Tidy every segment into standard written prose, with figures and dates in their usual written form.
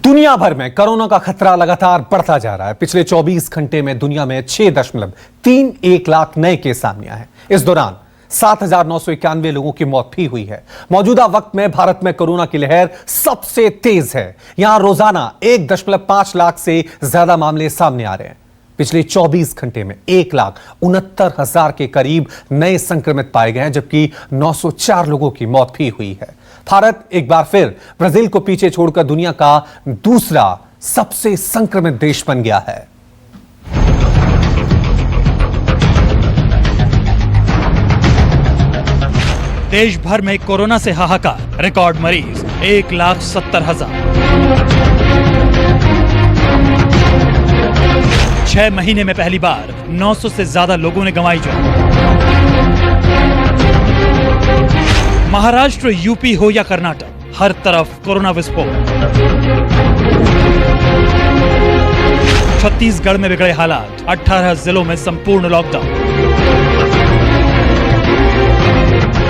दुनिया भर में कोरोना का खतरा लगातार बढ़ता जा रहा है। पिछले 24 घंटे में दुनिया में 6.31 लाख नए केस सामने आए हैं। इस दौरान 7,991 लोगों की मौत भी हुई है। मौजूदा वक्त में भारत में कोरोना की लहर सबसे तेज है। यहां रोजाना 1.5 लाख से ज्यादा मामले सामने आ रहे हैं। पिछले 24 घंटे में 1,69,000 के करीब नए संक्रमित पाए गए हैं, जबकि 904 लोगों की मौत भी हुई है। भारत एक बार फिर ब्राजील को पीछे छोड़कर दुनिया का दूसरा सबसे संक्रमित देश बन गया है। देश भर में कोरोना से हाहाकार, रिकॉर्ड मरीज 1,70,000। 6 महीने में पहली बार 900 से ज्यादा लोगों ने गंवाई जान। महाराष्ट्र, यूपी हो या कर्नाटक, हर तरफ कोरोना विस्फोट। छत्तीसगढ़ में बिगड़े हालात, 18 जिलों में संपूर्ण लॉकडाउन।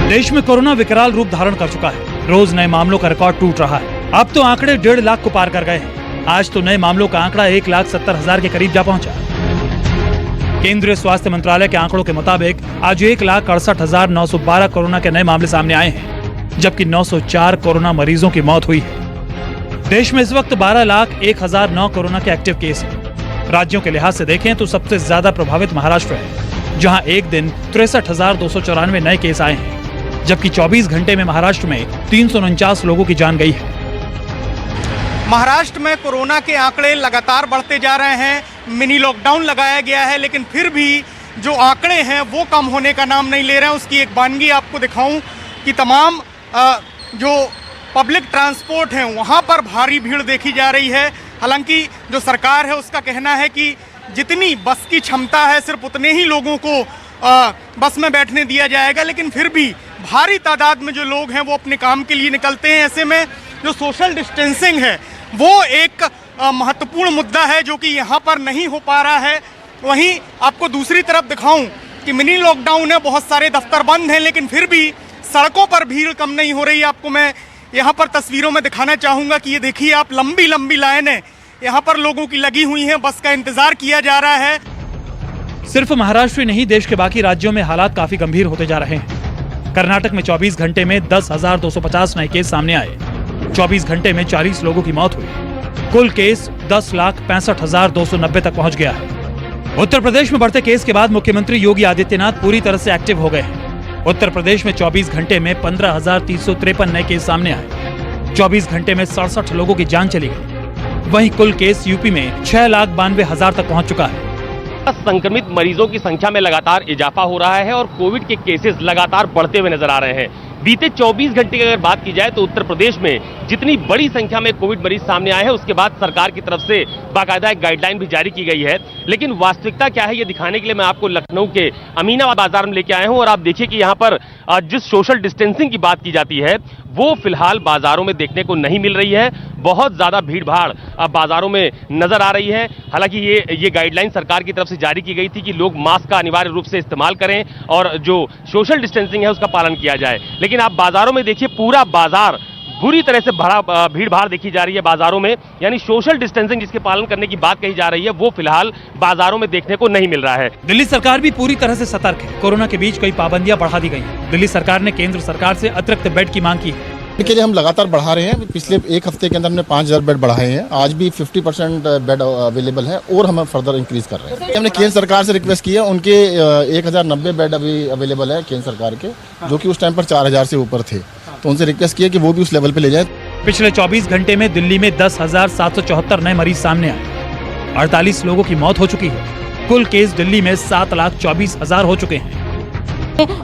देश में कोरोना विकराल रूप धारण कर चुका है। रोज नए मामलों का रिकॉर्ड टूट रहा है। अब तो आंकड़े 1.5 लाख को पार कर गए हैं। आज तो नए मामलों का आंकड़ा 1,70,000 के करीब जा पहुंचा। केंद्रीय स्वास्थ्य मंत्रालय के आंकड़ों के मुताबिक आज 1,68,912 कोरोना के नए मामले सामने आए हैं, जबकि 904 कोरोना मरीजों की मौत हुई है। देश में इस वक्त 12,01,009 कोरोना के एक्टिव केस हैं। राज्यों के लिहाज से देखें तो सबसे ज्यादा प्रभावित महाराष्ट्र है, जहां एक दिन 63,294 नए केस आए हैं, जबकि 24 घंटे में महाराष्ट्र में 349 लोगों की जान गई है। महाराष्ट्र में कोरोना के आंकड़े लगातार बढ़ते जा रहे हैं। मिनी लॉकडाउन लगाया गया है, लेकिन फिर भी जो आंकड़े हैं वो कम होने का नाम नहीं ले रहे हैं। उसकी एक वानगी आपको दिखाऊं कि तमाम जो पब्लिक ट्रांसपोर्ट हैं वहाँ पर भारी भीड़ देखी जा रही है। हालांकि जो सरकार है उसका कहना है कि जितनी बस की क्षमता है सिर्फ उतने ही लोगों को बस में बैठने दिया जाएगा, लेकिन फिर भी भारी तादाद में जो लोग हैं वो अपने काम के लिए निकलते हैं। ऐसे में जो सोशल डिस्टेंसिंग है वो एक महत्वपूर्ण मुद्दा है जो कि यहाँ पर नहीं हो पा रहा है। वहीं आपको दूसरी तरफ दिखाऊं कि मिनी लॉकडाउन है, बहुत सारे दफ्तर बंद हैं, लेकिन फिर भी सड़कों पर भीड़ कम नहीं हो रही। आपको मैं यहाँ पर तस्वीरों में दिखाना चाहूँगा कि ये देखिए आप, लंबी लंबी लाइनें यहाँ पर लोगों की लगी हुई हैं। बस का इंतजार किया जा रहा है। सिर्फ महाराष्ट्र ही नहीं, देश के बाकी राज्यों में हालात काफी गंभीर होते जा रहे हैं। कर्नाटक में 24 घंटे में 10,250 नए केस सामने आए। 24 घंटे में 40 लोगों की मौत हुई। कुल केस 10,65,290 तक पहुंच गया है। उत्तर प्रदेश में बढ़ते केस के बाद मुख्यमंत्री योगी आदित्यनाथ पूरी तरह से एक्टिव हो गए हैं। उत्तर प्रदेश में 24 घंटे में 15,353 नए केस सामने आए। 24 घंटे में 67 लोगों की जान चली गई। वहीं कुल केस यूपी में 6,92,000 तक पहुंच चुका है। संक्रमित मरीजों की संख्या में लगातार इजाफा हो रहा है और कोविड के केसेस लगातार बढ़ते हुए नजर आ रहे हैं। बीते 24 घंटे की अगर बात की जाए तो उत्तर प्रदेश में जितनी बड़ी संख्या में कोविड मरीज सामने आए हैं, उसके बाद सरकार की तरफ से बाकायदा एक गाइडलाइन भी जारी की गई है। लेकिन वास्तविकता क्या है ये दिखाने के लिए मैं आपको लखनऊ के अमीनाबाद बाजार में लेके आया हूं और आप देखिए कि यहाँ पर जिस सोशल डिस्टेंसिंग की बात की जाती है वो फिलहाल बाजारों में देखने को नहीं मिल रही है। बहुत ज्यादा भीड़ भाड़ बाजारों में नजर आ रही है। हालांकि ये गाइडलाइन सरकार की तरफ से जारी की गई थी कि लोग मास्क का अनिवार्य रूप से इस्तेमाल करें और जो सोशल डिस्टेंसिंग है उसका पालन किया जाए। लेकिन आप बाजारों में देखिए, पूरा बाजार बुरी तरह से भरा भीड़ भाड़ देखी जा रही है बाजारों में। यानी सोशल डिस्टेंसिंग जिसके पालन करने की बात कही जा रही है वो फिलहाल बाजारों में देखने को नहीं मिल रहा है। दिल्ली सरकार भी पूरी तरह से सतर्क है। कोरोना के बीच कई पाबंदियां बढ़ा दी गई हैं। दिल्ली सरकार ने केंद्र सरकार से अतिरिक्त बेड की मांग की है। के लिए हम लगातार बढ़ा रहे हैं। पिछले एक हफ्ते के अंदर हमने 5,000 बेड बढ़ाए हैं। आज भी 50% बेड अवेलेबल है और हम फर्दर इंक्रीज कर रहे हैं। हमने केंद्र सरकार से रिक्वेस्ट की है, उनके 1,090 बेड अभी अवेलेबल है केंद्र सरकार के, जो कि उस टाइम पर 4,000 से ऊपर थे, तो उनसे रिक्वेस्ट किया कि वो भी उस लेवल पे ले जाए। पिछले 24 घंटे में दिल्ली में 10,774 नए मरीज सामने आए। 48 लोगों की मौत हो चुकी है। कुल केस दिल्ली में 7,24,000 हो चुके हैं।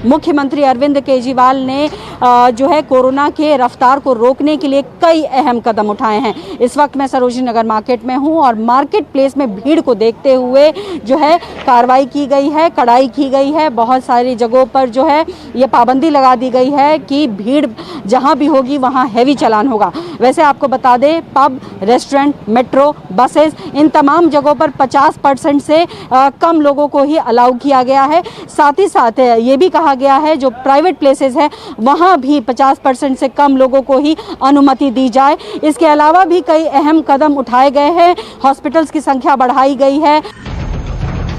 मुख्यमंत्री अरविंद केजरीवाल ने जो है कोरोना के रफ्तार को रोकने के लिए कई अहम कदम उठाए हैं। इस वक्त मैं सरोजिनी नगर मार्केट में हूं और मार्केट प्लेस में भीड़ को देखते हुए जो है कार्रवाई की गई है, कड़ाई की गई है। बहुत सारी जगहों पर जो है ये पाबंदी लगा दी गई है कि भीड़ जहां भी होगी वहां हैवी चालान होगा। वैसे आपको बता दें, पब, रेस्टोरेंट, मेट्रो, बसेस, इन तमाम जगहों पर 50% से कम लोगों को ही अलाउ किया गया है। साथ ही साथ ये भी कहा गया है जो प्राइवेट प्लेसेस है वहाँ भी 50% से कम लोगों को ही अनुमति दी जाए। इसके अलावा भी कई अहम कदम उठाए गए हैं, हॉस्पिटल्स की संख्या बढ़ाई गई है।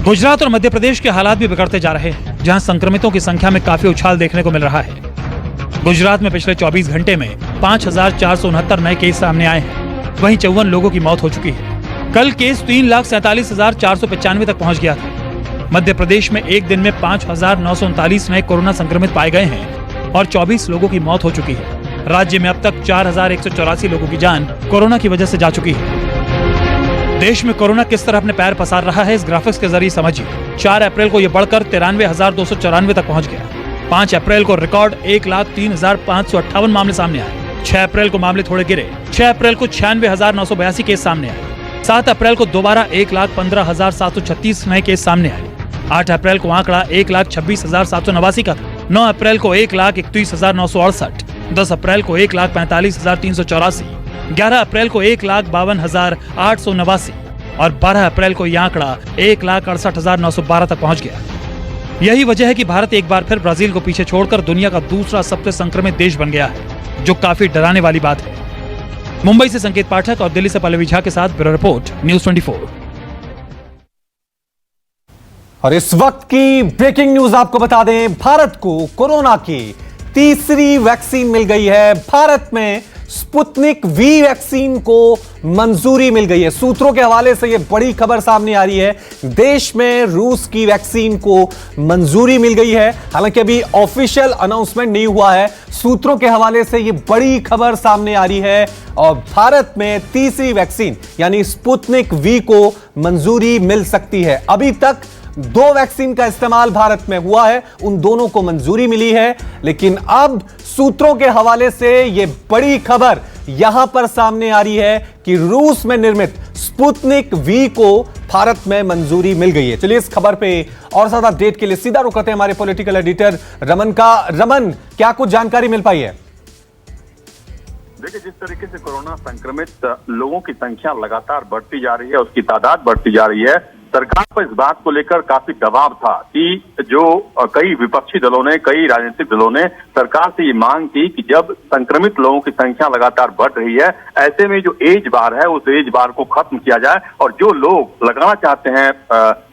गुजरात और मध्य प्रदेश के हालात भी बिगड़ते जा रहे हैं, जहां संक्रमितों की संख्या में काफी उछाल देखने को मिल रहा है। गुजरात में पिछले 24 घंटे में 5,469 नए केस सामने आए हैं, वहीं 54 लोगों की मौत हो चुकी है। कल केस 3,47,495 तक पहुंच गया था। मध्य प्रदेश में एक दिन में 5,939 नए कोरोना संक्रमित पाए गए हैं और 24 लोगों की मौत हो चुकी है। राज्य में अब तक 4,184 लोगों की जान कोरोना की वजह से जा चुकी है। देश में कोरोना किस तरह अपने पैर पसार रहा है, इस ग्राफिक्स के जरिए समझिए। 4 अप्रैल को यह बढ़कर 93,294 तक पहुंच गया। 5 अप्रैल को रिकॉर्ड 1,03,558 मामले सामने आए। 6 अप्रैल को मामले थोड़े गिरे। 6 अप्रैल को 96,982 केस सामने आए। 7 अप्रैल को दोबारा 1,15,736 नए केस सामने आए। 8 अप्रैल को आंकड़ा 1,26,789 का था। 9 अप्रैल को 1,31,968। 10 अप्रैल को 1,45,384। 11 अप्रैल को 1,52,889 और 12 अप्रैल को यह आंकड़ा 1,68,912 तक पहुंच गया। यही वजह है कि भारत एक बार फिर ब्राजील को पीछे छोड़कर दुनिया का दूसरा सबसे संक्रमित देश बन गया है, जो काफी डराने वाली बात है। मुंबई से संकेत पाठक और दिल्ली से पल्लवी झा के साथ ब्यूरो रिपोर्ट, न्यूज़ 24। और इस वक्त की ब्रेकिंग न्यूज आपको बता दें, भारत को कोरोना की तीसरी वैक्सीन मिल गई है। भारत में स्पुतनिक वी वैक्सीन को मंजूरी मिल गई है। सूत्रों के हवाले से यह बड़ी खबर सामने आ रही है। देश में रूस की वैक्सीन को मंजूरी मिल गई है। हालांकि अभी ऑफिशियल अनाउंसमेंट नहीं हुआ है। सूत्रों के हवाले से यह बड़ी खबर सामने आ रही है और भारत में तीसरी वैक्सीन यानी स्पुतनिक वी को मंजूरी मिल सकती है। अभी तक 2 वैक्सीन का इस्तेमाल भारत में हुआ है, उन दोनों को मंजूरी मिली है। लेकिन अब सूत्रों के हवाले से यह बड़ी खबर यहां पर सामने आ रही है कि रूस में निर्मित स्पुतनिक वी को भारत में मंजूरी मिल गई है। चलिए इस खबर पे और ज्यादा अपडेट के लिए सीधा रुक करते हैं हमारे पॉलिटिकल एडिटर रमन का। रमन, क्या कुछ जानकारी मिल पाई है? देखिए, जिस तरीके से कोरोना संक्रमित लोगों की संख्या लगातार बढ़ती जा रही है, उसकी तादाद बढ़ती जा रही है, सरकार पर इस बात को लेकर काफी दबाव था कि जो कई विपक्षी दलों ने, कई राजनीतिक दलों ने सरकार से ये मांग की कि जब संक्रमित लोगों की संख्या लगातार बढ़ रही है, ऐसे में जो एज बार है उस एज बार को खत्म किया जाए और जो लोग लगाना चाहते हैं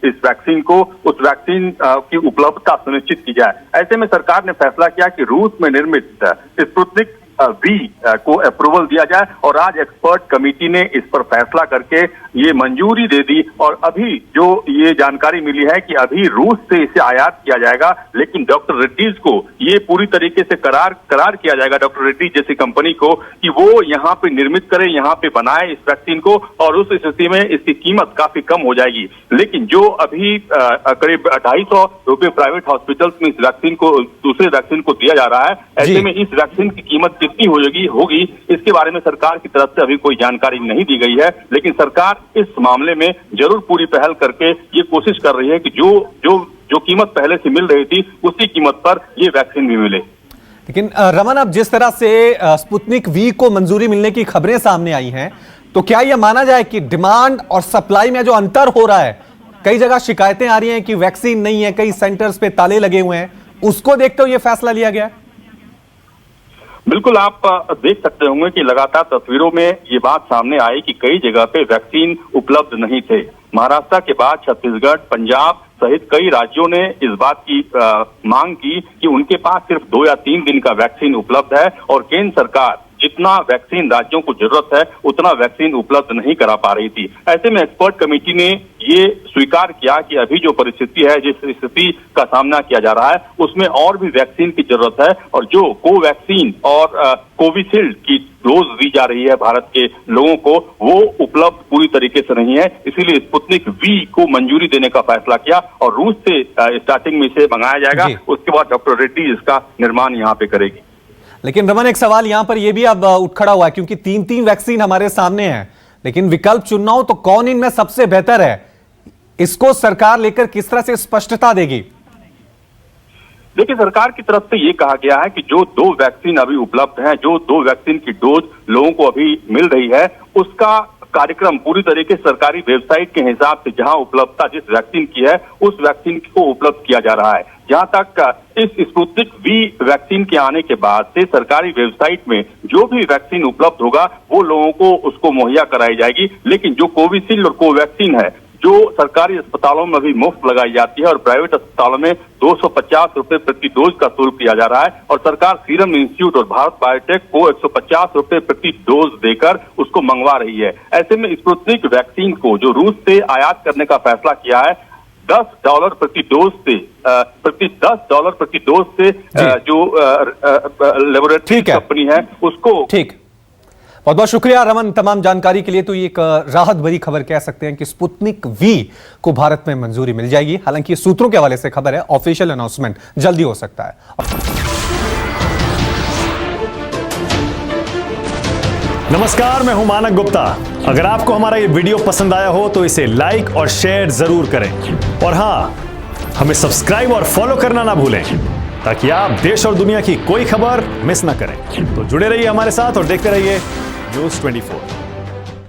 इस वैक्सीन को, उस वैक्सीन की उपलब्धता सुनिश्चित की जाए। ऐसे में सरकार ने फैसला किया कि रूस में निर्मित स्पुतनिक वी को अप्रूवल दिया जाए और आज एक्सपर्ट कमेटी ने इस पर फैसला करके ये मंजूरी दे दी। और अभी जो ये जानकारी मिली है कि अभी रूस से इसे आयात किया जाएगा, लेकिन डॉक्टर रेड्डीज को ये पूरी तरीके से करार किया जाएगा, डॉक्टर रेड्डीज जैसी कंपनी को, कि वो यहाँ पे निर्मित करे, यहाँ पे बनाए इस वैक्सीन को, और उस स्थिति में इसकी कीमत काफी कम हो जाएगी। लेकिन जो अभी करीब 250 रुपये प्राइवेट हॉस्पिटल्स में इस वैक्सीन को, दूसरे वैक्सीन को दिया जा रहा है, ऐसे में इस वैक्सीन की कीमत कितनी होगी इसके बारे में सरकार की तरफ से अभी कोई जानकारी नहीं दी गई है। लेकिन सरकार इस मामले में जरूर पूरी पहल करके ये कोशिश कर रही है कि जो कीमत पहले से मिल रही थी उसी कीमत पर ये वैक्सीन भी मिले। लेकिन रमन, अब जिस तरह से स्पुतनिक वी को मंजूरी मिलने की खबरें सामने आई हैं, तो क्या यह माना जाए कि डिमांड और सप्लाई में जो अंतर हो रहा है, कई जगह शिकायतें आ रही हैं कि वैक्सीन नहीं है, कई सेंटर्स पे ताले लगे हुए हैं, उसको देखते हुए यह फैसला लिया गया है? बिल्कुल, आप देख सकते होंगे कि लगातार तस्वीरों में ये बात सामने आई कि कई जगह पे वैक्सीन उपलब्ध नहीं थे। महाराष्ट्र के बाद छत्तीसगढ़, पंजाब सहित कई राज्यों ने इस बात की मांग की कि उनके पास सिर्फ 2 या 3 दिन का वैक्सीन उपलब्ध है और केंद्र सरकार जितना वैक्सीन राज्यों को जरूरत है उतना वैक्सीन उपलब्ध नहीं करा पा रही थी। ऐसे में एक्सपर्ट कमेटी ने ये स्वीकार किया कि अभी जो परिस्थिति है, जिस स्थिति का सामना किया जा रहा है, उसमें और भी वैक्सीन की जरूरत है और जो कोवैक्सीन और कोविशील्ड की डोज दी जा रही है भारत के लोगों को, वो उपलब्ध पूरी तरीके से नहीं है। इसीलिए स्पुतनिक वी को मंजूरी देने का फैसला किया और रूस से स्टार्टिंग में इसे मंगाया जाएगा, उसके बाद डॉक्टर रेड्डी इसका निर्माण यहाँ पे करेगी। लेकिन रमन, एक सवाल यहां पर यह भी अब उठ खड़ा हुआ है, क्योंकि 3 वैक्सीन हमारे सामने हैं, लेकिन विकल्प चुनना हो तो कौन इनमें सबसे बेहतर है, इसको सरकार लेकर किस तरह से स्पष्टता देगी? देखिए, सरकार की तरफ से ये कहा गया है कि जो 2 वैक्सीन अभी उपलब्ध हैं, जो 2 वैक्सीन की डोज लोगों को अभी मिल रही है, उसका कार्यक्रम पूरी तरीके से सरकारी वेबसाइट के हिसाब से जहां उपलब्धता जिस वैक्सीन की है उस वैक्सीन को उपलब्ध किया जा रहा है। जहां तक इस स्पुतनिक वी वैक्सीन के आने के बाद से सरकारी वेबसाइट में जो भी वैक्सीन उपलब्ध होगा वो लोगों को उसको मुहैया कराई जाएगी। लेकिन जो कोविशील्ड और कोवैक्सीन है जो सरकारी अस्पतालों में भी मुफ्त लगाई जाती है और प्राइवेट अस्पतालों में 250 रुपए प्रति डोज का शुल्क लिया जा रहा है और सरकार सीरम इंस्टीट्यूट और भारत बायोटेक को 150 रुपए प्रति डोज देकर उसको मंगवा रही है। ऐसे में स्पुतनिक वैक्सीन को जो रूस से आयात करने का फैसला किया है $10 प्रति डोज से $10 प्रति डोज से जो लेबोरेटरी कंपनी है उसको। ठीक, बहुत बहुत शुक्रिया रमन तमाम जानकारी के लिए। तो ये एक राहत भरी खबर कह सकते हैं कि स्पुतनिक वी को भारत में मंजूरी मिल जाएगी। हालांकि सूत्रों के हवाले से खबर है, ऑफिशियल अनाउंसमेंट जल्दी हो सकता है। नमस्कार, मैं हूं मानक गुप्ता। अगर आपको हमारा ये वीडियो पसंद आया हो तो इसे लाइक और शेयर जरूर करें और हां, हमें सब्सक्राइब और फॉलो करना ना भूलें ताकि आप देश और दुनिया की कोई खबर मिस ना करें। तो जुड़े रहिए हमारे साथ और देखते रहिए News 24।